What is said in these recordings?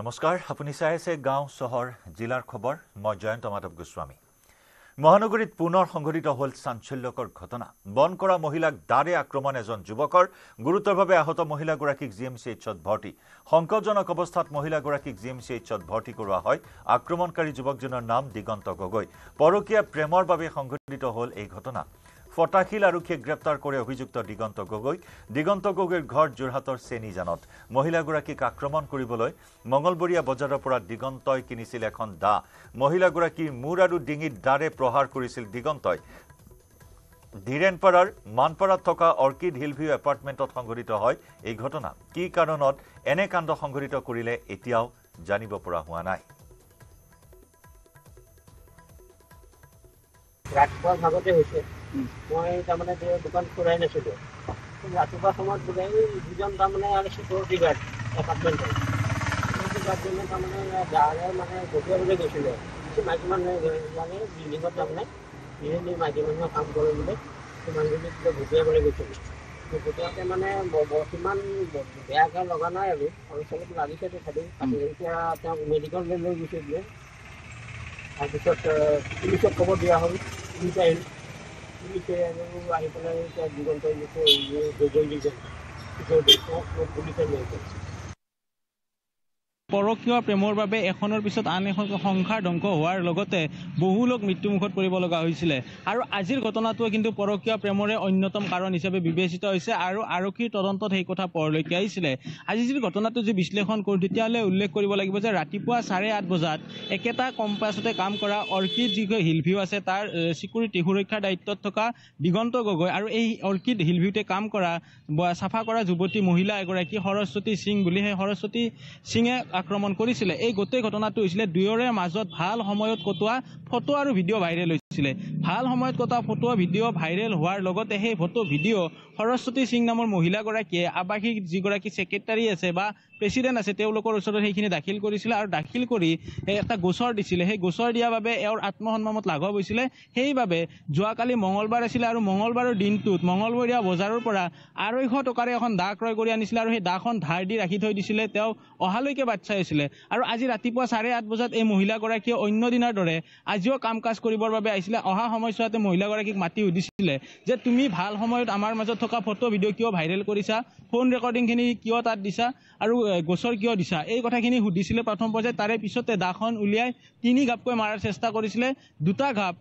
নমস্কাৰ আপুনি চাই আছে গাঁও চহৰ জিলাৰ খবৰ মই জয়ন্ত মাধৱ গোস্বামী মহানগৰীত পুনৰ সংঘটিত হ'ল চাঞ্চল্যকৰ ঘটনা বন কৰা মহিলাক দাৰে আক্ৰমণ এজন যুৱকৰ গুৰুতৰভাৱে আহত মহিলাগৰাকীক জিএমচিএইচত ভৰ্তি সংকটজনক অৱস্থাত মহিলাগৰাকীক জিএমচিএইচত ভৰ্তি কৰোৱা হয় আক্ৰমণকাৰী যুৱকজনৰ নাম দিগন্ত গগৈ পৰকীয়া প্ৰেমৰ বাবে সংঘটিত হ'ল এই ঘটনা ফটাকিল আৰক্ষীয়ে গ্ৰেপ্তাৰ কৰে অভিযুক্ত দিগন্ত গগৈৰ ঘৰ যোৰহাটৰ চেনিজানত মহিলাগৰাকীক আক্ৰমণ কৰিবলৈ মঙ্গলবৰীয়া বজাৰৰ পৰা দিগন্তই কিনিছিল এখন দা মহিলাগৰাকীৰ মূৰ আৰু ডিঙিত দাৰে প্ৰহাৰ কৰিছিল দিগন্তই ধীৰেনপাৰাৰ মানপাৰাত থকা অৰ্কিড হিলভিউ এপাৰ্টমেণ্টত সংঘটিত হয় এই ঘটনা কি কাৰণত এনে কাণ্ড সংঘটিত কৰিলে এতিয়াও জানিব পৰা হোৱা নাই ৰাতিপুৱা ভাগতে হৈছে মই তাৰমানে দোকান খোলাই নাছিলোঁ ৰাতিপুৱা সময়ত বোলে দুজন তাৰমানে আৰু চিকিউৰিটি গাৰ্ড এপাৰ্টমেণ্টৰ চিকিউৰিটি গাৰ্ডজনে তাৰমানে গাঁৱৰে মানে গঠিয়াবলৈ গৈছিলে মাইকী মানুহে মানে বিল্ডিঙত তাৰমানে যিখিনি মাইকী মানুহে কাম কৰে বোলে সিমানখিনি গঠিয়াবলৈ গৈছিলে গঠিয়াওঁতে মানে সিমান বেয়াকৈ লগা নাই আৰু অলপ চলপ লাগিছে তথাপি এতিয়া তেওঁক মেডিকেললৈ লৈ গৈছে বোলে তাৰপিছত পুলিচক খবৰ দিয়া হ'ল পুলিচ আহিল পুলিচে আহি পেলাই এতিয়া দিগন্ত গগৈ দিছে পুলিচে লৈ গ'ল পৰকীয় প্ৰেমৰ বাবে এখনৰ পিছত আন এখন সংসাৰ ধ্বংস হোৱাৰ লগতে বহু লোক মৃত্যুমুখত পৰিব লগা হৈছিলে আৰু আজিৰ ঘটনাটোৱে কিন্তু পৰকীয় প্ৰেমৰে অন্যতম কাৰণ হিচাপে বিবেচিত হৈছে আৰু আৰক্ষীৰ তদন্তত সেই কথা পোহৰলৈকে আহিছিলে আজি যদি ঘটনাটো যদি বিশ্লেষণ কৰোঁ তেতিয়াহ'লে উল্লেখ কৰিব লাগিব যে ৰাতিপুৱা 8:30 বজাত একেটা কম্পাছতে কাম কৰা অৰ্কিড যিখন হিলভিউ আছে তাৰ চিকিউৰিটি সুৰক্ষাৰ দায়িত্বত থকা দিগন্ত গগৈ আৰু এই অৰ্কিড হিলভিউতে কাম কৰা চাফা কৰা যুৱতী মহিলা এগৰাকী সৰস্বতী সিং বুলি সেই সৰস্বতী সিঙে আক্ৰমণ কৰিছিলে এই গোটেই ঘটনাটো হৈছিলে দুয়োৰে মাজত ভাল সময়ত কটোৱা ফটো আৰু ভিডিঅ' ভাইৰেল হৈছিলে ভাল সময়ত কটোৱা ফটো ভিডিঅ' ভাইৰেল হোৱাৰ লগতে সেই ফটো ভিডিঅ' সৰস্বতী সিং নামৰ মহিলাগৰাকীয়ে আৱাসিক যিগৰাকী ছেক্ৰেটাৰী আছে বা প্ৰেচিডেণ্ট আছে তেওঁলোকৰ ওচৰত সেইখিনি দাখিল কৰিছিলে আৰু দাখিল কৰি এটা গোচৰ দিছিলে সেই গোচৰ দিয়াৰ বাবে এওঁৰ আত্মসন্মানত লাঘৱ হৈছিলে সেইবাবে যোৱাকালি মঙলবাৰ আছিলে আৰু মঙলবাৰৰ দিনটোত মঙলবৰীয়া বজাৰৰ পৰা 250 টকাৰে এখন দা ক্ৰয় কৰি আনিছিলে আৰু সেই দাখন ধাৰ দি ৰাখি থৈ দিছিলে তেওঁ অহালৈকে বাট চাই আছিলে আৰু আজি ৰাতিপুৱা 8:30 বজাত এই মহিলাগৰাকীয়ে অন্য দিনাৰ দৰে আজিও কাম কাজ কৰিবৰ বাবে আহিছিলে অহা সময়ছোৱাতে মহিলাগৰাকীক মাতি সুধিছিলে যে তুমি ভাল সময়ত আমাৰ মাজত থকা ফটো ভিডিঅ' কিয় ভাইৰেল কৰিছা ফোন ৰেকৰ্ডিংখিনি কিয় তাত দিছা আৰু গোচৰ কিয় দিছা এই কথাখিনি সুধিছিলে প্ৰথম পৰ্যায়ত তাৰে পিছতে দাখন উলিয়াই 3 ঘাপকৈ মাৰাৰ চেষ্টা কৰিছিলে দুটা ঘাপ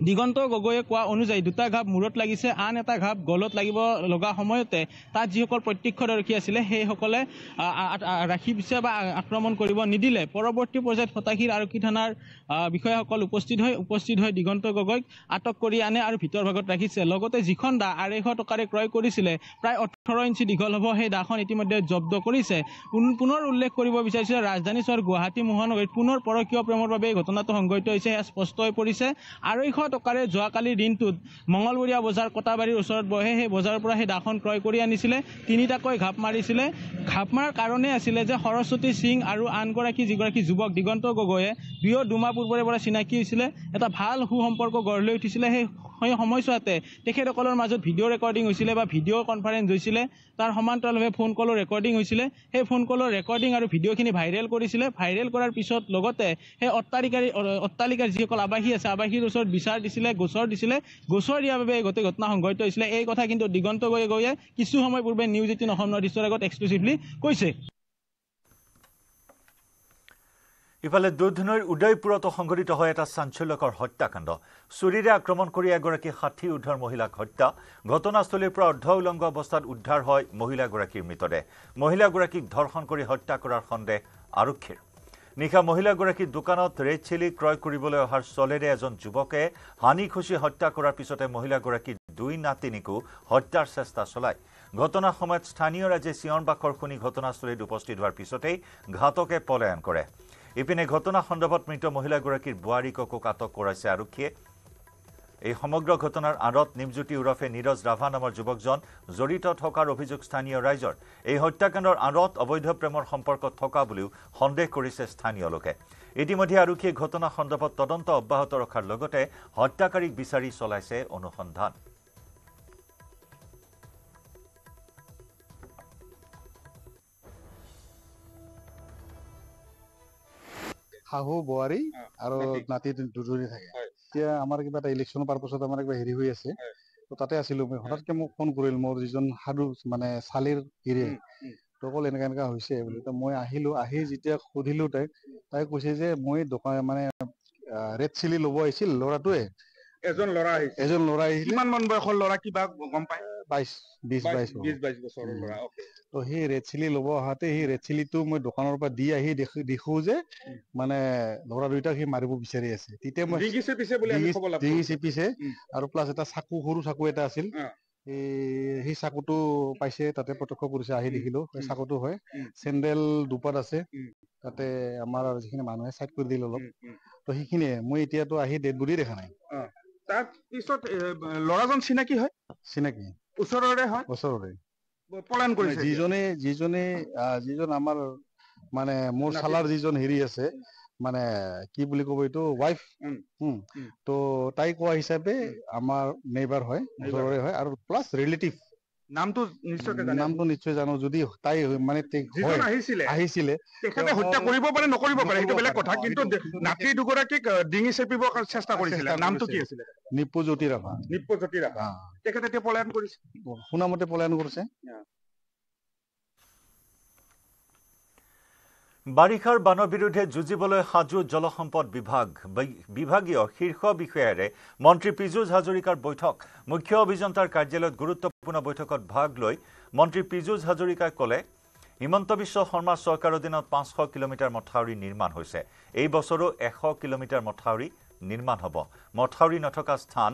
দিগন্ত গগৈয়ে কোৱা অনুযায়ী দুটা ঘাপ মূৰত লাগিছে আন এটা ঘাপ গলত লাগিব লগা সময়তে তাত যিসকল প্ৰত্যক্ষদৰ্শী আছিলে সেইসকলে ৰাখি পিছে বা আক্ৰমণ কৰিব নিদিলে পৰৱৰ্তী পৰ্যায়ত ফটাকিল আৰক্ষী থানাৰ বিষয়াসকল উপস্থিত হৈ দিগন্ত গগৈক আটক কৰি আনে আৰু ভিতৰ ভাগত ৰাখিছে লগতে যিখন দা 250 টকাৰে ক্ৰয় কৰিছিলে প্ৰায় 18 ইঞ্চি দীঘল হ'ব সেই দাখন ইতিমধ্যে জব্দ কৰিছে পুনৰ উল্লেখ কৰিব বিচাৰিছে ৰাজধানী চহৰ গুৱাহাটী মহানগৰীত পুনৰ পৰকীয় প্ৰেমৰ বাবে এই ঘটনাটো সংঘটিত হৈছে সেয়া স্পষ্ট হৈ পৰিছে 250 টকাৰে যোৱাকালিৰ দিনটোত মঙলবৰীয়া বজাৰ কটাবাৰীৰ ওচৰত বহে সেই বজাৰৰ পৰা সেই দাখন ক্ৰয় কৰি আনিছিলে তিনিটাকৈ ঘাপ মাৰিছিলে ঘাপ মাৰাৰ কাৰণে আছিলে যে সৰস্বতী সিং আৰু আনগৰাকী যিগৰাকী যুৱক দিগন্ত গগৈয়ে দুমাহ পূৰ্বৰে পৰা চিনাকি হৈছিলে এটা ভাল সুসম্পৰ্ক গঢ় লৈ উঠিছিলে সেই সময়ছোৱাতে তেখেতসকলৰ মাজত ভিডিঅ' ৰেকৰ্ডিং হৈছিলে বা ভিডিঅ' কনফাৰেন্স হৈছিলে তাৰ সমান্তৰালভাৱে ফোন কলৰ ৰেকৰ্ডিং হৈছিলে সেই ফোন কলৰ ৰেকৰ্ডিং আৰু ভিডিঅ'খিনি ভাইৰেল কৰিছিলে ভাইৰেল কৰাৰ পিছত লগতে সেই অট্টালিকাৰ যিসকল আৱাসী আছে আৱাসীৰ ওচৰত বিচাৰ দিছিলে গোচৰ দিয়াৰ বাবে এই গোটেই ঘটনা সংঘটিত হৈছিলে এই কথা কিন্তু দিগন্ত গগৈয়ে কিছু সময় পূৰ্বে নিউজ 18 অসম নৰ্থ ইষ্টৰ আগত এক্সক্লুচিভলি কৈছে ইফালে দুধনৈৰ উদয়পুৰত সংঘটিত হয় এটা চাঞ্চল্যকৰ হত্যাকাণ্ড চুৰিৰে আক্ৰমণ কৰি এগৰাকী 60 ঊৰ্ধৰ মহিলাক হত্যা ঘটনাস্থলীৰ পৰা অৰ্ধ উলংগ অৱস্থাত উদ্ধাৰ হয় মহিলাগৰাকীৰ মৃতদেহ মহিলাগৰাকীক ধৰ্ষণ কৰি হত্যা কৰাৰ সন্দেহ আৰক্ষীৰ নিশা মহিলাগৰাকীৰ দোকানত ৰেড চিলি ক্ৰয় কৰিবলৈ অহাৰ চলেৰে এজন যুৱকে হানি খুচি হত্যা কৰাৰ পিছতে মহিলাগৰাকীৰ 2 নাতিনীকো হত্যাৰ চেষ্টা চলায় ঘটনাৰ সময়ত স্থানীয় ৰাইজে চিঞৰ বাখৰ শুনি ঘটনাস্থলীত উপস্থিত হোৱাৰ পিছতেই ঘাতকে পলায়ন কৰে ইপিনে ঘটনা সন্দৰ্ভত মৃত মহিলাগৰাকীৰ বোৱাৰীকো আটক কৰাইছে আৰক্ষীয়ে এই সমগ্ৰ ঘটনাৰ আঁৰত নিমজ্যোতি উৰফে নীৰজ ৰাভা নামৰ যুৱকজন জড়িত থকাৰ অভিযোগ স্থানীয় ৰাইজৰ এই হত্যাকাণ্ডৰ আঁৰত অবৈধ প্ৰেমৰ সম্পৰ্ক থকা বুলিও সন্দেহ কৰিছে স্থানীয় লোকে ইতিমধ্যে আৰক্ষীয়ে ঘটনা সন্দৰ্ভত তদন্ত অব্যাহত ৰখাৰ লগতে হত্যাকাৰীক বিচাৰি চলাইছে অনুসন্ধান শাহু বোৱাৰী আৰু নাতি দুজনী থাকে। এতিয়া আমাৰ কিবা এটা ইলেকশ্যনৰ পাৰপাছত আমাৰ কিবা হেৰি হৈ আছে, তো তাতে আছিলো মই। হঠাৎকে মোক ফোন কৰিল মোৰ যিজন সাধু মানে চালিৰ গিৰিয়েক, তো ক'ল এনেকা হৈছে বুলি। তো মই আহিলো, আহি যেতিয়া সুধিলো তাই কৈছে যে মই দোকান মানে ৰেড চিলি ল'ব আহিছিল ল'ৰাটোৱে। এজন ল'ৰা আহিছিল। কিমান মান বয়সৰ ল'ৰা কিবা গম পায়? 20-22 বছৰৰ ল'ৰা। ওকে। তো সেই ৰেড চিলি ল'ব অহাতে সেই ৰেড চিলিটো মই দোকানৰ পৰা দি আহি দেখো যে মানে ল'ৰা দুইটাক সি মাৰিব বিচাৰি আছে। তেতিয়া মই ডিঙি চেপিছে বুলি আমি খবৰ লাভ ডিঙি কৰিছো। চেপিছে আৰু প্লাছ এটা চাকু, সৰু চাকু এটা আছিল। সেই চাকুটো পাইছে, তাতে প্ৰত্যক্ষ কৰিছে, আহি দেখিলো সেই চাকুটো হয়। চেণ্ডেল দুপাত আছে তাতে, আমাৰ যিখিনি মানুহে চাইড কৰি দিল অলপ। তো সেইখিনিয়ে, মই এতিয়াতো আহি ডেড বডি দেখা নাই। তাৰ পিছত ল'ৰাজন চিনাকি হয়? চিনাকি ওচৰৰে হয়? ওচৰৰে। পলায়ন কৰিছে? যিজন আমাৰ মানে মোৰ চালাৰ যিজন হেৰি আছে, মানে কি বুলি ক'ব এইটো, ৱাইফ। তো তাই কোৱা হিচাপে আমাৰ নেইবাৰ হয়, ওচৰৰে হয়, আৰু প্লাছ ৰিলেটিভ। নামটো নিশ্চয়কৈ জানে? নামটো নিশ্চয় জানো। যদি তাই মানে যিজন আহিছিলে তেখেতে হত্যা কৰিব পাৰে, নকৰিব পাৰে, সেইটো বেলেগ কথা। কিন্তু নাতি দুগৰাকীক ডিঙি চেপিব চেষ্টা কৰিছিলে। নামটো কি আছিলে? নিপ্পজ্যোতি ৰাভা। নিপ্পজ্যোতি ৰাভা। তেখেতে এতিয়া পলায়ন কৰিছে? শুনামতে পলায়ন কৰিছে। বাৰিষাৰ বানৰ বিৰুদ্ধে যুঁজিবলৈ সাজু জলসম্পদ বিভাগীয় শীৰ্ষ বিষয়াৰে মন্ত্ৰী পীযুষ হাজৰিকাৰ বৈঠক। মুখ্য অভিযন্তাৰ কাৰ্যালয়ত গুৰুত্বপূৰ্ণ বৈঠকত ভাগ লৈ মন্ত্ৰী পীযুষ হাজৰিকাই ক'লে, হিমন্ত বিশ্ব শৰ্মাৰ চৰকাৰৰ দিনত 500 কিলোমিটাৰ মথাউৰি নিৰ্মাণ হৈছে। এই বছৰো 100 কিলোমিটাৰ মথাউৰি নিৰ্মাণ হ'ব। মথাউৰি নথকা স্থান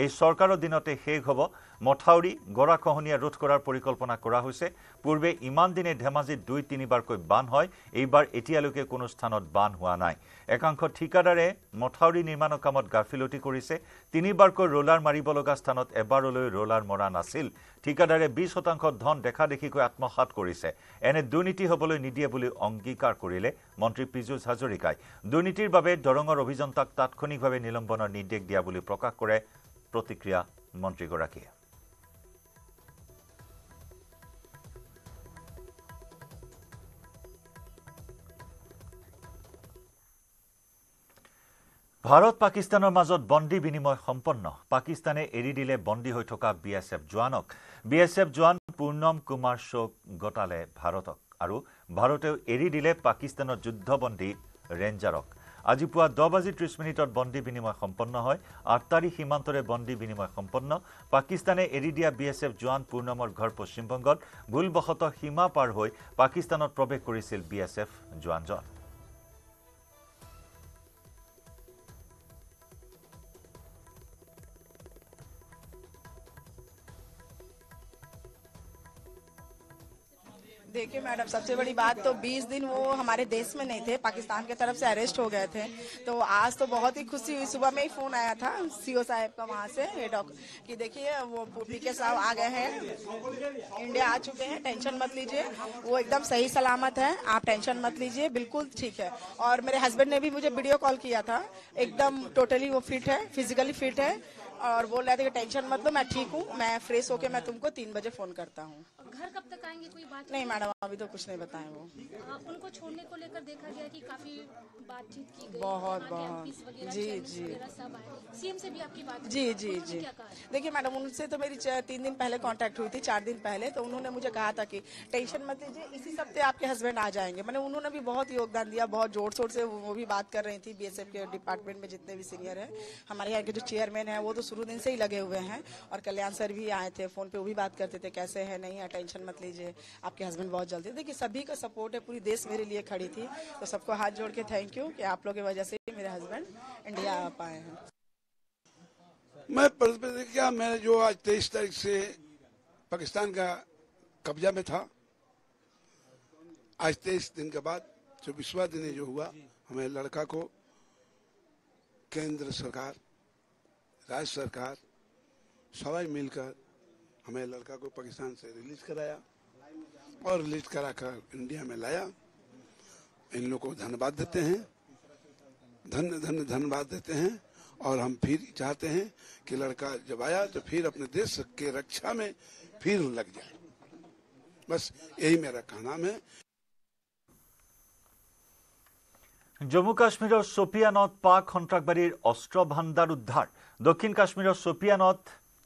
এই চৰকাৰৰ দিনতে শেষ হ'ব। মথাউৰি গৰাখহনীয়া ৰোধ কৰাৰ পৰিকল্পনা কৰা হৈছে। পূৰ্বে ইমান দিনে ধেমাজিত 2-3বাৰকৈ বান হয়, এইবাৰ এতিয়ালৈকে কোনো স্থানত বান হোৱা নাই। একাংশ ঠিকাদাৰে মথাউৰি নিৰ্মাণৰ কামত গাফিলতি কৰিছে। 3বাৰকৈ ৰোলাৰ মাৰিব লগা স্থানত এবাৰলৈ ৰোলাৰ মৰা নাছিল। ঠিকাদাৰে 20% ধন দেখা দেখিকৈ আত্মসাৎ কৰিছে। এনে দুৰ্নীতি হ'বলৈ নিদিয়ে বুলি অংগীকাৰ কৰিলে মন্ত্ৰী পীযুষ হাজৰিকাই। দুৰ্নীতিৰ বাবে দৰঙৰ অভিযন্তাক তাৎক্ষণিকভাৱে নিলম্বনৰ নিৰ্দেশ দিয়া বুলি প্ৰকাশ কৰে প্ৰতিক্ৰিয়া মন্ত্ৰীগৰাকীয়ে। ভাৰত পাকিস্তানৰ মাজত বন্দী বিনিময় সম্পন্ন। পাকিস্তানে এৰি দিলে বন্দী হৈ থকা BSF জোৱানক। BSF জোৱান পূৰ্ণম কুমাৰ শোক গতালে ভাৰতক, আৰু ভাৰতেও এৰি দিলে পাকিস্তানৰ যুদ্ধবন্দী ৰেঞ্জাৰক। আজি পুৱা 10:30 বন্দী বিনিময় সম্পন্ন হয়। 8 তাৰিখ সীমান্তৰে বন্দী বিনিময় সম্পন্ন। পাকিস্তানে এৰি দিয়া BSF জোৱান পূৰ্ণমৰ ঘৰ পশ্চিমবংগত। ভুলবশতঃ সীমা পাৰ হৈ পাকিস্তানত প্ৰৱেশ কৰিছিল BSF জোৱানজন। देखिए मैडम, सबसे बड़ी बात तो 20 दिन वो हमारे देश में नहीं थे, पाकिस्तान की तरफ से अरेस्ट हो गए थे। तो आज तो बहुत ही खुशी हुई। सुबह में ही फोन आया था CO साहब का वहाँ से कि देखिए वो PK साहब आ गए हैं, इंडिया आ चुके हैं, टेंशन मत लीजिए, वो एकदम सही सलामत है, आप टेंशन मत लीजिए, बिल्कुल ठीक है। और मेरे हस्बैंड ने भी मुझे वीडियो कॉल किया था, एकदम टोटली वो फिट है, फिजिकली फिट है, और बोल रहे थे कि टेंशन मत लो, मैं ठीक हूँ, मैं फ्रेश होके मैं तुमको 3 बजे फोन करता हूँ। घर कब तक आएंगे, कोई बात नहीं मैडम, अभी तो कुछ नहीं बताए वो। उनको छोड़ने को लेकर देखा गया कि काफी बातचीत की गई, बहुत जी सब आए, CM से भी आपकी बात जी। देखिए मैडम, उनसे तो मेरी 3 दिन पहले कांटेक्ट हुई थी, 4 दिन पहले। तो उन्होंने मुझे कहा था कि टेंशन मत लीजिए, इसी हफ्ते आपके हस्बैंड आ जाएंगे। मैंने उन्होंने भी बहुत योगदान दिया, बहुत जोर शोर से वो भी बात कर रही थी। BSF के डिपार्टमेंट में जितने भी सीनियर हैं, हमारे यहाँ के जो चेयरमैन है, वो तो शुरू दिन से ही लगे हुए हैं। और कल्याण सर भी आए थे, फोन पे वो भी बात करते थे, कैसे है, नहीं है, टेंशन मत लीजिए, आपके हस्बैंड बहुत जल्दी। देखिए सभी का सपोर्ट है, पूरी देश मेरे लिए खड़ी थी। तो सबको हाथ जोड़ के थैंक यू कि आप लोगों की वजह से मेरे हस्बैंड इंडिया आ पाए हैं। मैं जो आज 23 तारीख से पाकिस्तान का कब्जा में था, आज 23 दिन के बाद 24वां दिन जो हुआ, हमें लड़का को केंद्र सरकार, राज्य सरकार सभी मिलकर हमें लड़का को पाकिस्तान से रिलीज कराया और रिलीज कराकर इंडिया में लाया। इन लोगों को धन्यवाद देते हैं, धन्यवाद देते हैं। और हम फिर चाहते हैं कि लड़का जब आया तो फिर अपने देश के रक्षा में फिर लग जाए। बस यही मेरा कहना है। জম্মু কাশ্মীৰৰ সোপিয়ানত পাক সন্ত্ৰাসবাদীৰ অস্ত্ৰ ভাণ্ডাৰ উদ্ধাৰ দক্ষিণ কাশ্মীৰৰ সোপিয়ানত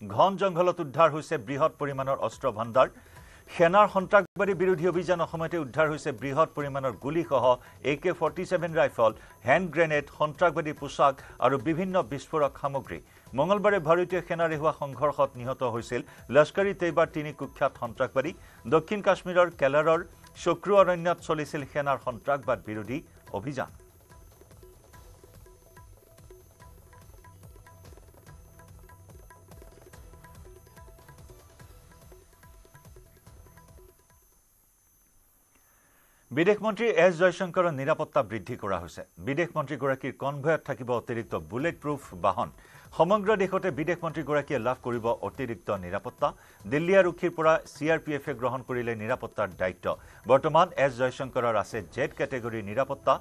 ঘন জংঘলত উদ্ধাৰ হৈছে বৃহৎ পৰিমাণৰ অস্ত্ৰ ভাণ্ডাৰ সেনাৰ সন্ত্ৰাসবাদী বিৰোধী অভিযানৰ সময়তে উদ্ধাৰ হৈছে বৃহৎ পৰিমাণৰ গুলীসহ AK-47 ৰাইফল হেণ্ড গ্ৰেনেড সন্ত্ৰাসবাদী পোছাক আৰু বিভিন্ন বিস্ফোৰক সামগ্ৰী মঙলবাৰে ভাৰতীয় সেনাৰ হোৱা সংঘৰ্ষত নিহত হৈছিল লস্কৰী তৈবাৰ 3 কুখ্যাত সন্ত্ৰাসবাদী দক্ষিণ কাশ্মীৰৰ কেলাৰৰ চক্ৰু অৰণ্যত চলিছিল সেনাৰ সন্ত্ৰাসবাদ বিৰোধী অভিযান বিদেশ মন্ত্ৰী এছ জয়শংকৰৰ নিৰাপত্তা বৃদ্ধি কৰা হৈছে বিদেশ মন্ত্ৰীগৰাকীৰ কনভয়ত থাকিব অতিৰিক্ত বুলেট প্ৰুফ বাহন সমগ্ৰ দেশতে বিদেশ মন্ত্ৰীগৰাকীয়ে লাভ কৰিব অতিৰিক্ত নিৰাপত্তা দিল্লী আৰক্ষীৰ পৰা CRPF-এ গ্ৰহণ কৰিলে নিৰাপত্তাৰ দায়িত্ব বৰ্তমান এছ জয়শংকৰৰ আছে জেড কেটেগৰীৰ নিৰাপত্তা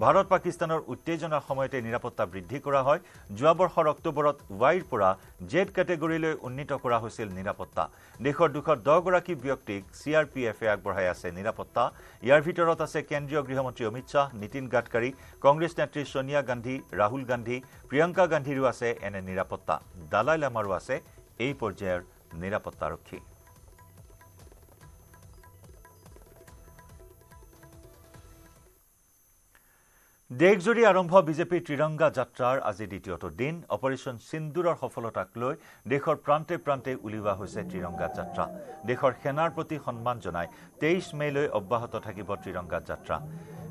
ভাৰত পাকিস্তানৰ উত্তেজনাৰ সময়তে নিৰাপত্তা বৃদ্ধি কৰা হয় যোৱা বৰ্ষৰ অক্টোবৰত ৱাইৰ পৰা জেড কেটেগৰীলৈ উন্নীত কৰা হৈছিল নিৰাপত্তা দেশৰ 210 গৰাকী ব্যক্তিক CRPF-এ আগবঢ়াই আছে নিৰাপত্তা ইয়াৰ ভিতৰত আছে কেন্দ্ৰীয় গৃহমন্ত্ৰী অমিত শাহ নীতিন গাডকাৰী কংগ্ৰেছ নেত্ৰী সোনিয়া গান্ধী ৰাহুল গান্ধী প্ৰিয়ংকা গান্ধীৰো আছে এনে নিৰাপত্তা দালাই লামাৰো আছে এই পৰ্যায়ৰ নিৰাপত্তাৰক্ষী দেশজুৰি আৰম্ভ বিজেপিৰ ত্ৰিৰংগা যাত্ৰাৰ আজি দ্বিতীয়টো দিন অপাৰেশ্যন সিন্দুৰৰ সফলতাক লৈ দেশৰ প্ৰান্তে প্ৰান্তে উলিওৱা হৈছে ত্ৰিৰংগা যাত্ৰা দেশৰ সেনাৰ প্ৰতি সন্মান জনাই 23 মেলৈ অব্যাহত থাকিব ত্ৰিৰংগা যাত্ৰা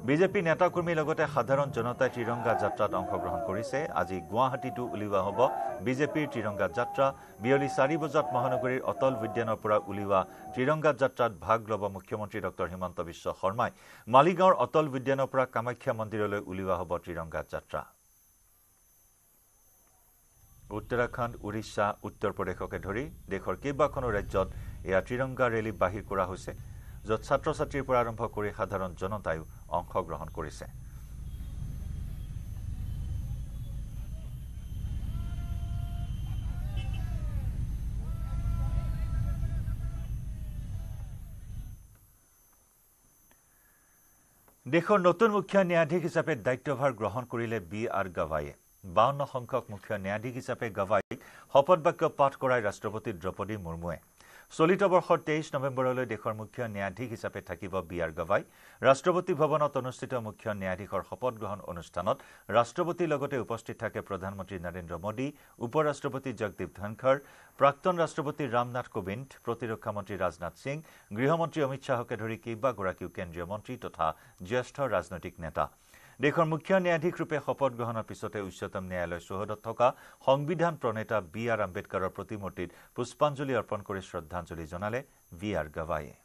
বিজেপি নেতাকৰ্মীৰ লগতে সাধাৰণ জনতাই ত্ৰিৰংগা যাত্ৰাত অংশগ্ৰহণ কৰিছে আজি গুৱাহাটীতো উলিওৱা হ'ব বিজেপিৰ ত্ৰিৰংগা যাত্ৰা বিয়লি 4 বজাত মহানগৰীৰ অটল উদ্যানৰ পৰা উলিওৱা ত্ৰিৰংগা যাত্ৰাত ভাগ ল'ব মুখ্যমন্ত্ৰী ডক্টৰ হিমন্ত বিশ্ব শৰ্মাই মালিগাঁৱৰ অটল উদ্যানৰ পৰা কামাখ্যা মন্দিৰলৈ উলিওৱা হ'ব ত্ৰিৰংগা যাত্ৰা উত্তৰাখণ্ড উৰিষ্যা উত্তৰ প্ৰদেশকে ধৰি দেশৰ কেইবাখনো ৰাজ্যত এয়া ত্ৰিৰংগা ৰেলী বাহিৰ কৰা হৈছে য'ত ছাত্ৰ ছাত্ৰীৰ পৰা আৰম্ভ কৰি সাধাৰণ জনতায়ো অংশগ্ৰহণ কৰিছে দেশৰ নতুন মুখ্য ন্যায়াধীশ হিচাপে দায়িত্বভাৰ গ্ৰহণ কৰিলে BR গাৱাইয়ে 52 সংখ্যক মুখ্য ন্যায়াধীশ হিচাপে গাৱাইক শপত বাক্য পাঠ কৰাই ৰাষ্ট্ৰপতি দ্ৰৌপদী মুৰ্মুৱে চলিত বৰ্ষৰ 23 নৱেম্বৰলৈ দেশৰ মুখ্য ন্যায়াধীশ হিচাপে থাকিব BR গাৱাই ৰাষ্ট্ৰপতি ভৱনত অনুষ্ঠিত মুখ্য ন্যায়াধীশৰ শপত গ্ৰহণ অনুষ্ঠানত ৰাষ্ট্ৰপতিৰ লগতে উপস্থিত থাকে প্ৰধানমন্ত্ৰী নৰেন্দ্ৰ মোদী উপৰাষ্ট্ৰপতি জগদীপ ধনখৰ প্ৰাক্তন ৰাষ্ট্ৰপতি ৰামনাথ কোবিন্দ প্ৰতিৰক্ষা মন্ত্ৰী ৰাজনাথ সিং গৃহমন্ত্ৰী অমিত শাহকে ধৰি কেইবাগৰাকীও কেন্দ্ৰীয় মন্ত্ৰী তথা জ্যেষ্ঠ ৰাজনৈতিক নেতা দেশৰ মুখ্য ন্যায়াধীশ ৰূপে শপত গ্ৰহণৰ পিছতে উচ্চতম ন্যায়ালয় চৌহদত থকা সংবিধান প্ৰণেতা BR আম্বেদকাৰৰ প্ৰতিমূৰ্তিত পুষ্পাঞ্জলি অৰ্পণ কৰি শ্ৰদ্ধাঞ্জলি জনালে BR গাৱাইয়ে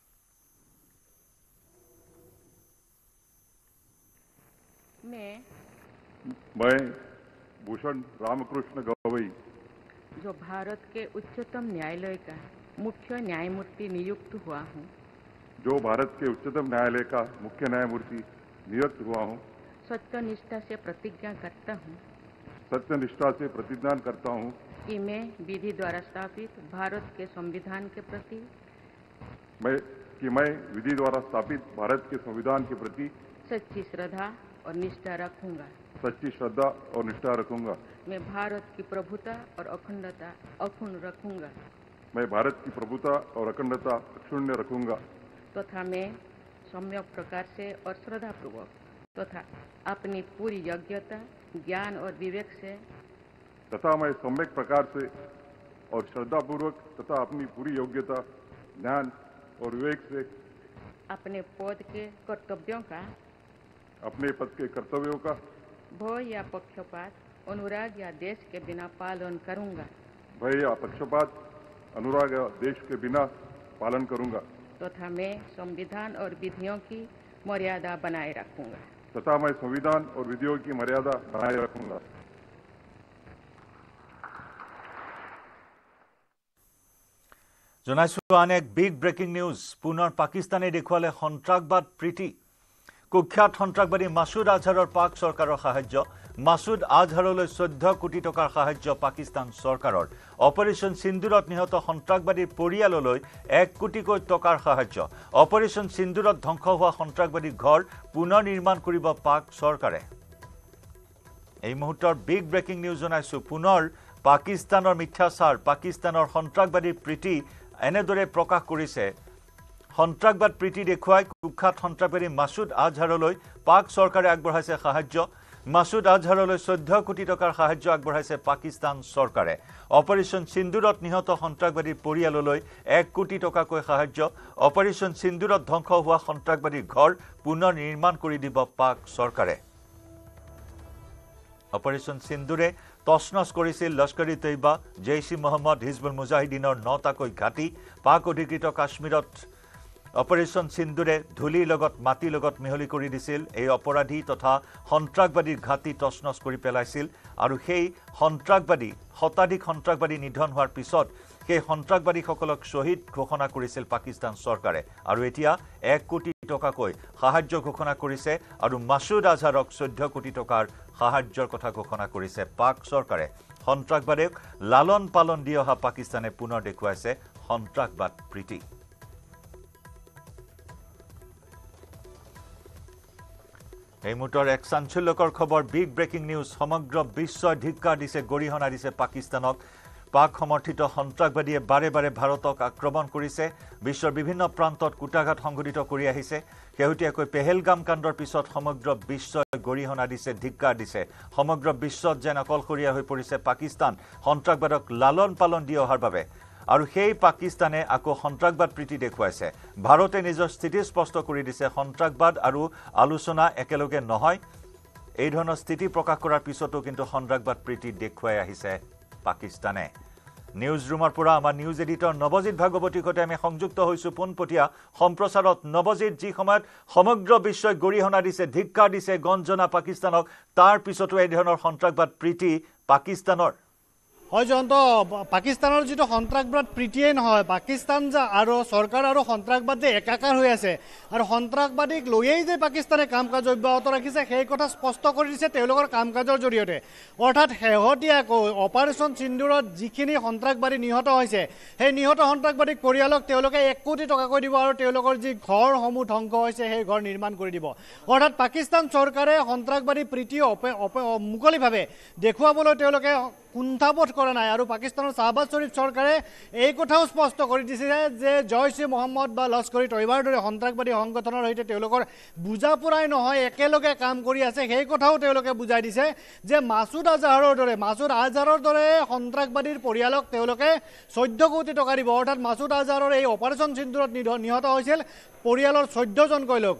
मैं भूषण रामकृष्ण गवई जो भारत के उच्चतम न्यायालय का मुख्य न्यायमूर्ति नियुक्त हुआ हूँ जो भारत के उच्चतम न्यायालय का मुख्य न्यायमूर्ति नियुक्त हुआ हूँ सत्यनिष्ठा से प्रतिज्ञा करता हूँ सत्यनिष्ठा से प्रतिज्ञा करता हूँ कि मैं विधि द्वारा स्थापित भारत के संविधान के प्रति मैं विधि द्वारा स्थापित भारत के संविधान के प्रति सच्ची श्रद्धा और निष्ठा रखूंगा सच्ची श्रद्धा और निष्ठा रखूंगा मैं भारत की प्रभुता और अखंडता अक्षुण्ण रखूंगा मैं भारत की प्रभुता और अखंडता अक्षुण्ण रखूंगा तथा मैं सम्यक प्रकार से और श्रद्धापूर्वक तथा अपनी पूरी योग्यता ज्ञान और विवेक से तथा मैं सम्यक प्रकार से और श्रद्धापूर्वक तथा अपनी पूरी योग्यता ज्ञान और विवेक से अपने पद के कर्तव्यों का अपने पद के कर्तव्यों का भय या पक्षपात अनुराग या देश के बिना पालन करूंगा भय या पक्षपात अनुराग या देश के बिना पालन करूंगा तथा मैं संविधान और विधियों की मर्यादा बनाए रखूंगा तथा मैं संविधान और विधियों की मर्यादा बनाए रखूंगा জনাইছো আন এক বিগ ব্ৰেকিং নিউজ পুনৰ পাকিস্তানে দেখুৱালে সন্ত্ৰাসবাদ প্ৰীতি কুখ্যাত সন্ত্ৰাসবাদী মাসুদ আজহাৰৰ পাক চৰকাৰৰ সাহায্য মাসুদ আজহাৰলৈ 14 কোটি টকাৰ সাহায্য পাকিস্তান চৰকাৰৰ অপাৰেশ্যন সিন্দুৰত নিহত সন্ত্ৰাসবাদীৰ পৰিয়াললৈ 1 কোটিকৈ টকাৰ সাহায্য অপাৰেশ্যন সিন্দুৰত ধ্বংস হোৱা সন্ত্ৰাসবাদী ঘৰ পুনৰ নিৰ্মাণ কৰিব পাক চৰকাৰে এই মুহূৰ্তৰ বিগ ব্ৰেকিং নিউজ জনাইছো পুনৰ পাকিস্তানৰ মিথ্যাচাৰ পাকিস্তানৰ সন্ত্ৰাসবাদীৰ প্ৰীতি এনেদৰে প্ৰকাশ কৰিছে সন্ত্ৰাসবাদ প্ৰীতি দেখুৱাই কুখ্যাত সন্ত্ৰাসবাদী মাসুদ আজহাৰলৈ পাক চৰকাৰে আগবঢ়াইছে সাহায্য মাসুদ আজহাৰলৈ 14 কোটি টকাৰ সাহায্য আগবঢ়াইছে পাকিস্তান চৰকাৰে অপাৰেশ্যন সিন্দুৰত নিহত সন্ত্ৰাসবাদীৰ পৰিয়াললৈ 1 কোটি টকাকৈ সাহায্য অপাৰেশ্যন সিন্দুৰত ধ্বংস হোৱা সন্ত্ৰাসবাদীৰ ঘৰ পুনৰ নিৰ্মাণ কৰি দিব পাক চৰকাৰে অপাৰেশ্যন সিন্দুৰে তছনছ কৰিছিল লস্কৰী তৈবা জেইশ-ই মহম্মদ হিজবুল মুজাহিদিনৰ 9টাকৈ ঘাটি পাক অধিকৃত কাশ্মীৰত অপাৰেশ্যন সিন্দুৰে ধুলিৰ লগত মাটিৰ লগত মিহলি কৰি দিছিল এই অপৰাধী তথা সন্ত্ৰাসবাদীৰ ঘাটি তছনছ কৰি পেলাইছিল আৰু সেই সন্ত্ৰাসবাদী শতাধিক সন্ত্ৰাসবাদী নিধন হোৱাৰ পিছত সেই সন্ত্ৰাসবাদীসকলক শ্বহীদ ঘোষণা কৰিছিল পাকিস্তান চৰকাৰে আৰু এতিয়া 1 কোটি টকাকৈ সাহায্য ঘোষণা কৰিছে আৰু মাসুদ আজহাৰক 14 কোটি টকাৰ সাহায্যৰ কথা ঘোষণা কৰিছে পাক চৰকাৰে সন্ত্ৰাসবাদীক লালন পালন দি অহা পাকিস্তানে পুনৰ দেখুৱাইছে সন্ত্ৰাসবাদ প্ৰীতি এই মুহূৰ্তৰ এক চাঞ্চল্যকৰ খবৰ বিগ ব্ৰেকিং নিউজ সমগ্ৰ বিশ্বই ধিক্কাৰ দিছে গৰিহণা দিছে পাকিস্তানক পাক সমৰ্থিত সন্ত্ৰাসবাদীয়ে বাৰে বাৰে ভাৰতক আক্ৰমণ কৰিছে বিশ্বৰ বিভিন্ন প্ৰান্তত কুটাঘাত সংঘটিত কৰি আহিছে শেহতীয়াকৈ পেহেলগাম কাণ্ডৰ পিছত সমগ্ৰ বিশ্বই গৰিহণা দিছে ধিক্কাৰ দিছে সমগ্ৰ বিশ্বত যেন অকলশৰীয়া হৈ পৰিছে পাকিস্তান সন্ত্ৰাসবাদক লালন পালন দি অহাৰ বাবে আৰু সেই পাকিস্তানে আকৌ সন্ত্ৰাসবাদ প্ৰীতি দেখুৱাইছে ভাৰতে নিজৰ স্থিতি স্পষ্ট কৰি দিছে সন্ত্ৰাসবাদ আৰু আলোচনা একেলগে নহয় এই ধৰণৰ স্থিতি প্ৰকাশ কৰাৰ পিছতো কিন্তু সন্ত্ৰাসবাদ প্ৰীতি দেখুৱাই আহিছে পাকিস্তানে নিউজ ৰুমৰ পৰা আমাৰ নিউজ এডিটৰ নৱজিত ভাগৱতীৰ সৈতে আমি সংযুক্ত হৈছো পোনপটীয়া সম্প্ৰচাৰত নৱজিত যি সময়ত সমগ্ৰ বিশ্বই গৰিহণা দিছে ধিক্কাৰ দিছে গঞ্জনা পাকিস্তানক তাৰ পিছতো এই ধৰণৰ সন্ত্ৰাসবাদ প্ৰীতি পাকিস্তানৰ হয় জয়ন্ত পাকিস্তানৰ যিটো সন্ত্ৰাসবাদ প্ৰীতিয়ে নহয় পাকিস্তান যে আৰু চৰকাৰ আৰু সন্ত্ৰাসবাদ যে একাকাৰ হৈ আছে আৰু সন্ত্ৰাসবাদীক লৈয়েই যে পাকিস্তানে কাম কাজ অব্যাহত ৰাখিছে সেই কথা স্পষ্ট কৰি দিছে তেওঁলোকৰ কাম কাজৰ জৰিয়তে অৰ্থাৎ শেহতীয়াকৈ অপাৰেশ্যন সিন্দুৰত যিখিনি সন্ত্ৰাসবাদী নিহত হৈছে সেই নিহত সন্ত্ৰাসবাদীক পৰিয়ালক তেওঁলোকে 1 কোটি টকাকৈ দিব আৰু তেওঁলোকৰ যি ঘৰসমূহ ধ্বংস হৈছে সেই ঘৰ নিৰ্মাণ কৰি দিব অৰ্থাৎ পাকিস্তান চৰকাৰে সন্ত্ৰাসবাদী প্ৰীতি মুকলিভাৱে দেখুৱাবলৈ তেওঁলোকে কুণ্ঠাবোধ কৰা নাই আৰু পাকিস্তানৰ শাহবাজ শ্বৰীফ চৰকাৰে এই কথাও স্পষ্ট কৰি দিছে যে জইশ-ই মহম্মদ বা লস্কৰী তৈবাৰ দৰে সন্ত্ৰাসবাদী সংগঠনৰ সৈতে তেওঁলোকৰ বুজাপৰাই নহয় একেলগে কাম কৰি আছে সেই কথাও তেওঁলোকে বুজাই দিছে যে মাসুদ আজহাৰৰ দৰে সন্ত্ৰাসবাদীৰ পৰিয়ালক তেওঁলোকে 14 কোটি টকা দিব অৰ্থাৎ মাসুদ আজহাৰৰ এই অপাৰেশ্যন সিন্দুৰত নিহত হৈছিল পৰিয়ালৰ 14জনকৈ লোক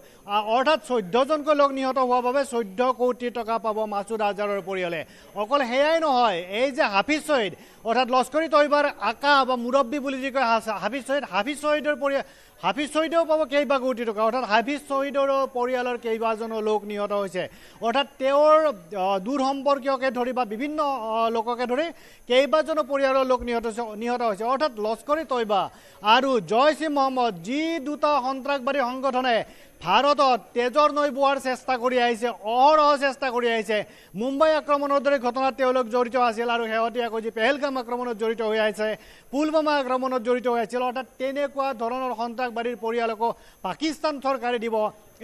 অৰ্থাৎ 14জনকৈ লোক নিহত হোৱাৰ বাবে 14 কোটি টকা পাব মাসুদ আজহাৰৰ পৰিয়ালে অকল হেয়াই নহয় এই যে হাফিজ শহীদ অৰ্থাৎ লস্কৰী তৈবাৰ আকা বা মুৰব্বী বুলি যি কয় হাফিজ শহীদৰ পৰিয়াল হাফিজ শহীদেও পাব কেইবা কোটি টকা অৰ্থাৎ হাফিজ শহীদৰ পৰিয়ালৰ কেইবাজনো লোক নিহত হৈছে অৰ্থাৎ তেওঁৰ দূৰ সম্পৰ্কীয়কে ধৰি বা বিভিন্ন লোককে ধৰি কেইবাজনো পৰিয়ালৰ লোক নিহত হৈছে অৰ্থাৎ লস্কৰী তৈবা আৰু জইশ-ই মহম্মদ যি দুটা সন্ত্ৰাসবাদী সংগঠনে ভাৰতত তেজৰ নৈ বোৱাৰ চেষ্টা কৰি আহিছে অহৰহ চেষ্টা কৰি আহিছে মুম্বাই আক্ৰমণৰ দৰে ঘটনাত তেওঁলোক জড়িত আছিল আৰু শেহতীয়াকৈ যি পেহেলগাম আক্ৰমণত জড়িত হৈ আছে পুলৱামা আক্ৰমণত জড়িত হৈ আছিল অৰ্থাৎ তেনেকুৱা ধৰণৰ সন্ত্ৰাসবাদীৰ পৰিয়ালকো পাকিস্তান চৰকাৰে দিব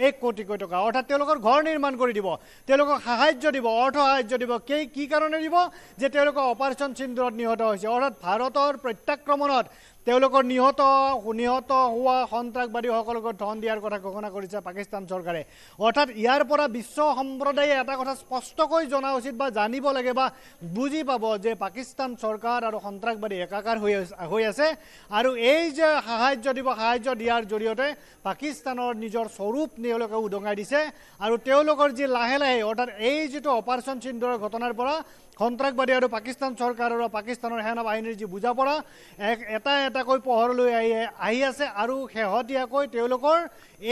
1 কোটি টকা অৰ্থাৎ তেওঁলোকৰ ঘৰ নিৰ্মাণ কৰি দিব তেওঁলোকক সাহায্য দিব অৰ্থ সাহায্য দিব কি কাৰণে দিব যে তেওঁলোকৰ অপাৰেশ্যন সিন্দুৰত নিহত হৈছে অৰ্থাৎ ভাৰতৰ প্ৰত্যাক্ৰমণত তেওঁলোকৰ নিহত হোৱা সন্ত্ৰাসবাদীসকলক ধন দিয়াৰ কথা ঘোষণা কৰিছে পাকিস্তান চৰকাৰে অৰ্থাৎ ইয়াৰ পৰা বিশ্ব সম্প্ৰদায়ে এটা কথা স্পষ্টকৈ জনা উচিত বা জানিব লাগে বা বুজি পাব যে পাকিস্তান চৰকাৰ আৰু সন্ত্ৰাসবাদী একাকাৰ হৈ আছে আৰু এই যে সাহায্য দিয়াৰ জৰিয়তে পাকিস্তানৰ নিজৰ স্বৰূপ তেওঁলোকে উদঙাই দিছে আৰু তেওঁলোকৰ যি লাহে লাহে অৰ্থাৎ এই যিটো অপাৰেশ্যন সিন্দুৰৰ ঘটনাৰ পৰা সন্ত্ৰাসবাদী আৰু পাকিস্তান চৰকাৰ আৰু পাকিস্তানৰ সেনা বাহিনীৰ যি বুজাপৰা এটাকৈ পোহৰলৈ আহি আছে আৰু শেহতীয়াকৈ তেওঁলোকৰ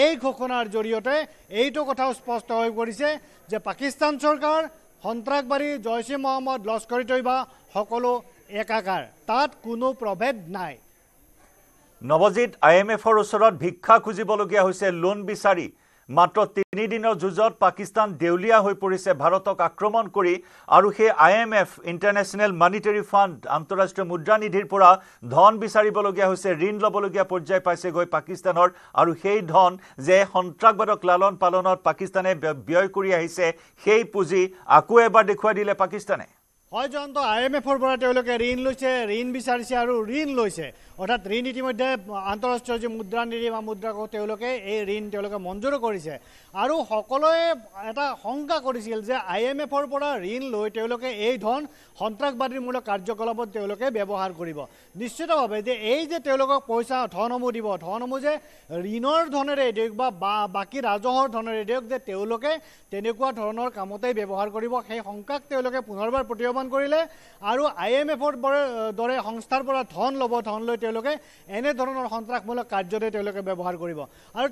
এই ঘোষণাৰ জৰিয়তে এইটো কথাও স্পষ্ট হৈ পৰিছে যে পাকিস্তান চৰকাৰ সন্ত্ৰাসবাদী জইশ-ই মহম্মদ লস্কৰী তৈবা সকলো একাকাৰ তাত কোনো প্ৰভেদ নাই নৱজিত IMFৰ ওচৰত ভিক্ষা খুজিবলগীয়া হৈছে লোন বিচাৰি মাত্ৰ 3 দিনৰ যুঁজত পাকিস্তান দেউলিয়া হৈ পৰিছে ভাৰতক আক্ৰমণ কৰি আৰু সেই IMF ইণ্টাৰনেশ্যনেল মনিটাৰী ফাণ্ড আন্তঃৰাষ্ট্ৰীয় মুদ্ৰা নিধিৰ পৰা ধন বিচাৰিবলগীয়া হৈছে ঋণ ল'বলগীয়া পৰ্যায় পাইছে গৈ পাকিস্তানৰ আৰু সেই ধন যে সন্ত্ৰাসবাদক লালন পালনত পাকিস্তানে ব্যয় কৰি আহিছে সেই পুঁজি আকৌ এবাৰ দেখুৱাই দিলে পাকিস্তানে হয় জয়ন্ত IMFৰ পৰা তেওঁলোকে ঋণ লৈছে ঋণ বিচাৰিছে আৰু ঋণ লৈছে অৰ্থাৎ ঋণ ইতিমধ্যে আন্তঃৰাষ্ট্ৰীয় যে মুদ্ৰা নিধি বা মুদ্ৰাকোষ তেওঁলোকে এই ঋণ তেওঁলোকে মঞ্জুৰ কৰিছে আৰু সকলোৱে এটা শংকা কৰিছিল যে IMFৰ পৰা ঋণ লৈ তেওঁলোকে এই ধন সন্ত্ৰাসবাদীমূলক কাৰ্যকলাপত তেওঁলোকে ব্যৱহাৰ কৰিব নিশ্চিতভাৱে যে এই যে তেওঁলোকক পইচা ধনসমূহ দিব ধনসমূহ যে ঋণৰ ধনেৰে দিয়ক বা বাকী ৰাজহৰ ধনেৰে দিয়ক যে তেওঁলোকে তেনেকুৱা ধৰণৰ কামতেই ব্যৱহাৰ কৰিব সেই শংকাক তেওঁলোকে পুনৰবাৰ প্ৰত্যাহ্বান কৰিলে আৰু IMFৰ দৰে সংস্থাৰ পৰা ধন ল'ব ধন লৈ তেওঁলোকে এনে ধৰণৰ সন্ত্ৰাসমূলক কাৰ্যতে তেওঁলোকে ব্যৱহাৰ কৰিব আৰু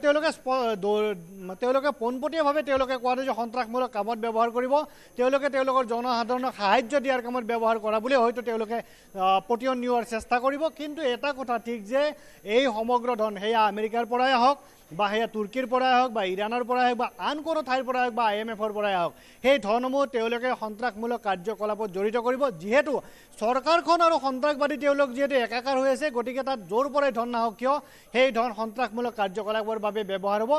তেওঁলোকে পোনপটীয়াভাৱে তেওঁলোকে কোৱা যে সন্ত্ৰাসমূলক কামত ব্যৱহাৰ কৰিব তেওঁলোকে তেওঁলোকৰ জনসাধাৰণক সাহায্য দিয়াৰ কামত ব্যৱহাৰ কৰা বুলি হয়তো তেওঁলোকে পতিয়ন নিয়াৰ চেষ্টা কৰিব কিন্তু এটা কথা ঠিক যে এই সমগ্ৰ ধন সেয়া আমেৰিকাৰ পৰাই আহক বা সেয়া তুৰ্কীৰ পৰাই হওক বা ইৰাণৰ পৰাই হওক বা আন কোনো ঠাইৰ পৰাই হওক বা IMFৰ পৰাই হওক সেই ধনসমূহ তেওঁলোকে সন্ত্ৰাসমূলক কাৰ্যকলাপত জড়িত কৰিব যিহেতু চৰকাৰখন আৰু সন্ত্ৰাসবাদী তেওঁলোক যিহেতু একাকাৰ হৈ আছে গতিকে তাত য'ৰ পৰাই ধন নাহক কিয় সেই ধন সন্ত্ৰাসমূলক কাৰ্যকলাপৰ বাবে ব্যৱহাৰ হ'ব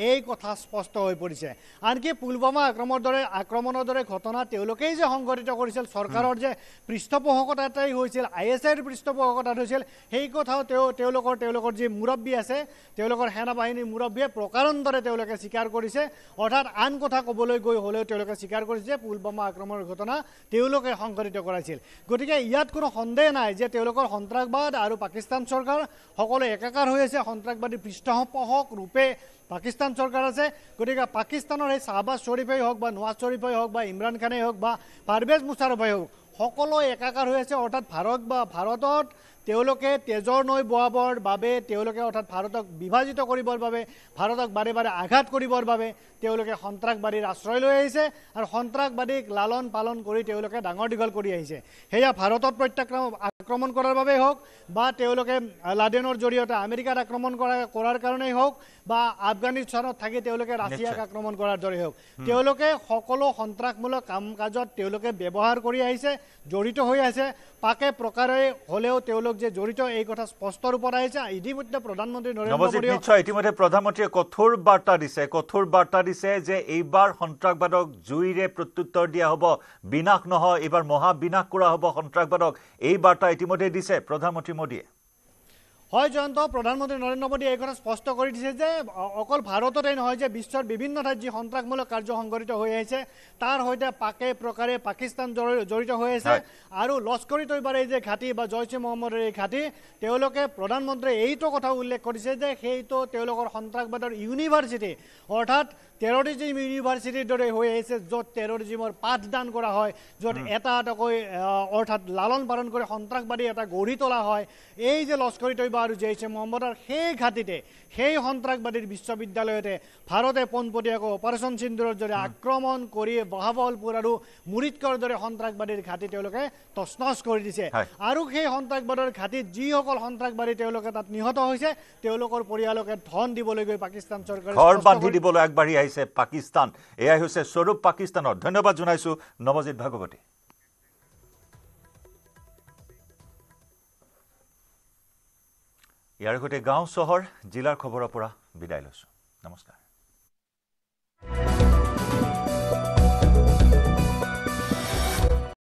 এই কথা স্পষ্ট হৈ পৰিছে আনকি পুলৱামা আক্ৰমণৰ দৰে ঘটনা তেওঁলোকেই যে সংঘটিত কৰিছিল চৰকাৰৰ যে পৃষ্ঠপোষকতাই হৈছিল ISIৰ পৃষ্ঠপোষকতাত হৈছিল সেই কথাও তেওঁলোকৰ যি মুৰব্বী আছে তেওঁলোকৰ সেনা বাহিনীৰ মুৰব্বীয়ে প্ৰকাৰান্তৰে তেওঁলোকে স্বীকাৰ কৰিছে অৰ্থাৎ আন কথা ক'বলৈ গৈ হ'লেও তেওঁলোকে স্বীকাৰ কৰিছে পুলৱামা আক্ৰমণৰ ঘটনা তেওঁলোকে সংঘটিত কৰাইছিল গতিকে ইয়াত কোনো সন্দেহ নাই যে তেওঁলোকৰ সন্ত্ৰাসবাদ আৰু পাকিস্তান চৰকাৰ সকলো একাকাৰ হৈ আছে সন্ত্ৰাসবাদী পৃষ্ঠপোষক ৰূপে পাকিস্তান চৰকাৰ আছে গতিকে পাকিস্তানৰ এই শাহবাজ শ্বৰীফেই হওক বা নৱাজ শ্বৰীফেই হওক বা ইমৰান খানেই হওক বা পাৰভেজ মুশ্বাৰফেই হওক সকলো একাকাৰ হৈ আছে অৰ্থাৎ ভাৰতত তেওঁলোকে তেজৰ নৈ বহাবৰ বাবে তেওঁলোকে অৰ্থাৎ ভাৰতক বিভাজিত কৰিবৰ বাবে ভাৰতক বাৰে বাৰে আঘাত কৰিবৰ বাবে তেওঁলোকে সন্ত্ৰাসবাদীৰ আশ্ৰয় লৈ আহিছে আৰু সন্ত্ৰাসবাদীক লালন পালন কৰি তেওঁলোকে ডাঙৰ দীঘল কৰি আহিছে সেয়া ভাৰতত আক্ৰমণ কৰাৰ বাবেই হওক বা তেওঁলোকে লাডেনৰ জৰিয়তে আমেৰিকাত আক্ৰমণ কৰাৰ কাৰণেই হওক বা আফগানিস্তানত থাকি তেওঁলোকে ৰাছিয়াক আক্ৰমণ কৰাৰ দৰে হওক তেওঁলোকে সকলো সন্ত্ৰাসমূলক কাম কাজত তেওঁলোকে ব্যৱহাৰ কৰি আহিছে জড়িত হৈ আছে পাকে প্ৰকাৰে হ'লেও তেওঁলোক যে জড়িত এই কথা স্পষ্ট ৰূপত আহিছে ইতিমধ্যে প্ৰধানমন্ত্ৰী নৰেন্দ্ৰ মোদী নিশ্চয় ইতিমধ্যে প্ৰধানমন্ত্ৰীয়ে কঠোৰ বাৰ্তা দিছে যে এইবাৰ সন্ত্ৰাসবাদক জুইৰে প্ৰত্যুত্তৰ দিয়া হ'ব বিনাশ নহয় এইবাৰ মহা বিনাশ কৰা হ'ব সন্ত্ৰাসবাদক এই বাৰ্তা ইতিমধ্যে দিছে প্ৰধানমন্ত্ৰী মোদীয়ে হয় জয়ন্ত প্ৰধানমন্ত্ৰী নৰেন্দ্ৰ মোদীয়ে এই কথা স্পষ্ট কৰি দিছে যে অকল ভাৰততেই নহয় যে বিশ্বৰ বিভিন্ন ঠাইত যি সন্ত্ৰাসমূলক কাৰ্য সংঘটিত হৈ আহিছে তাৰ সৈতে পাকে প্ৰকাৰে পাকিস্তান জড়িত হৈ আছে আৰু লস্কৰি তৈবাৰ এই যে ঘাটি বা জইচ ই মহম্মদৰ এই ঘাটি তেওঁলোকে প্ৰধানমন্ত্ৰীয়ে এইটো কথা উল্লেখ কৰিছে যে সেইটো তেওঁলোকৰ সন্ত্ৰাসবাদৰ ইউনিভাৰ্চিটি অৰ্থাৎ টেৰৰিজিম ইউনিভাৰ্চিটিৰ দৰে হৈ আহিছে য'ত টেৰৰিজিমৰ পাঠদান কৰা হয় য'ত এটা এটাকৈ অৰ্থাৎ লালন পালন কৰি সন্ত্ৰাসবাদী এটা গঢ়ি তোলা হয় এই যে লস্কৰি তৈবা আৰু জইচ ই মহম্মদৰ সেই ঘাটিতে সেই সন্ত্ৰাসবাদীৰ বিশ্ববিদ্যালয়তে ভাৰতে পোনপটীয়াকৈ অপাৰেশ্যন সিন্দুৰৰ দৰে আক্ৰমণ কৰি বাহাবলপুৰ আৰু মুৰিদকৰ দৰে সন্ত্ৰাসবাদীৰ ঘাটি তেওঁলোকে তছনছ কৰি দিছে আৰু সেই সন্ত্ৰাসবাদৰ ঘাটিত যিসকল সন্ত্ৰাসবাদী তেওঁলোকে তাত নিহত হৈছে তেওঁলোকৰ পৰিয়ালকে ধন দিবলৈ গৈ পাকিস্তান চৰকাৰে ঘৰ বান্ধি দিবলৈ আগবাঢ়ি আহিছে পাকিস্তান এয়াই হৈছে স্বৰূপ পাকিস্তানৰ ধন্যবাদ জনাইছো নৱজিত ভাগৱতী ইয়াৰ সৈতে গাঁও চহৰ জিলাৰ খবৰৰ পৰা বিদায় লৈছো নমস্কাৰ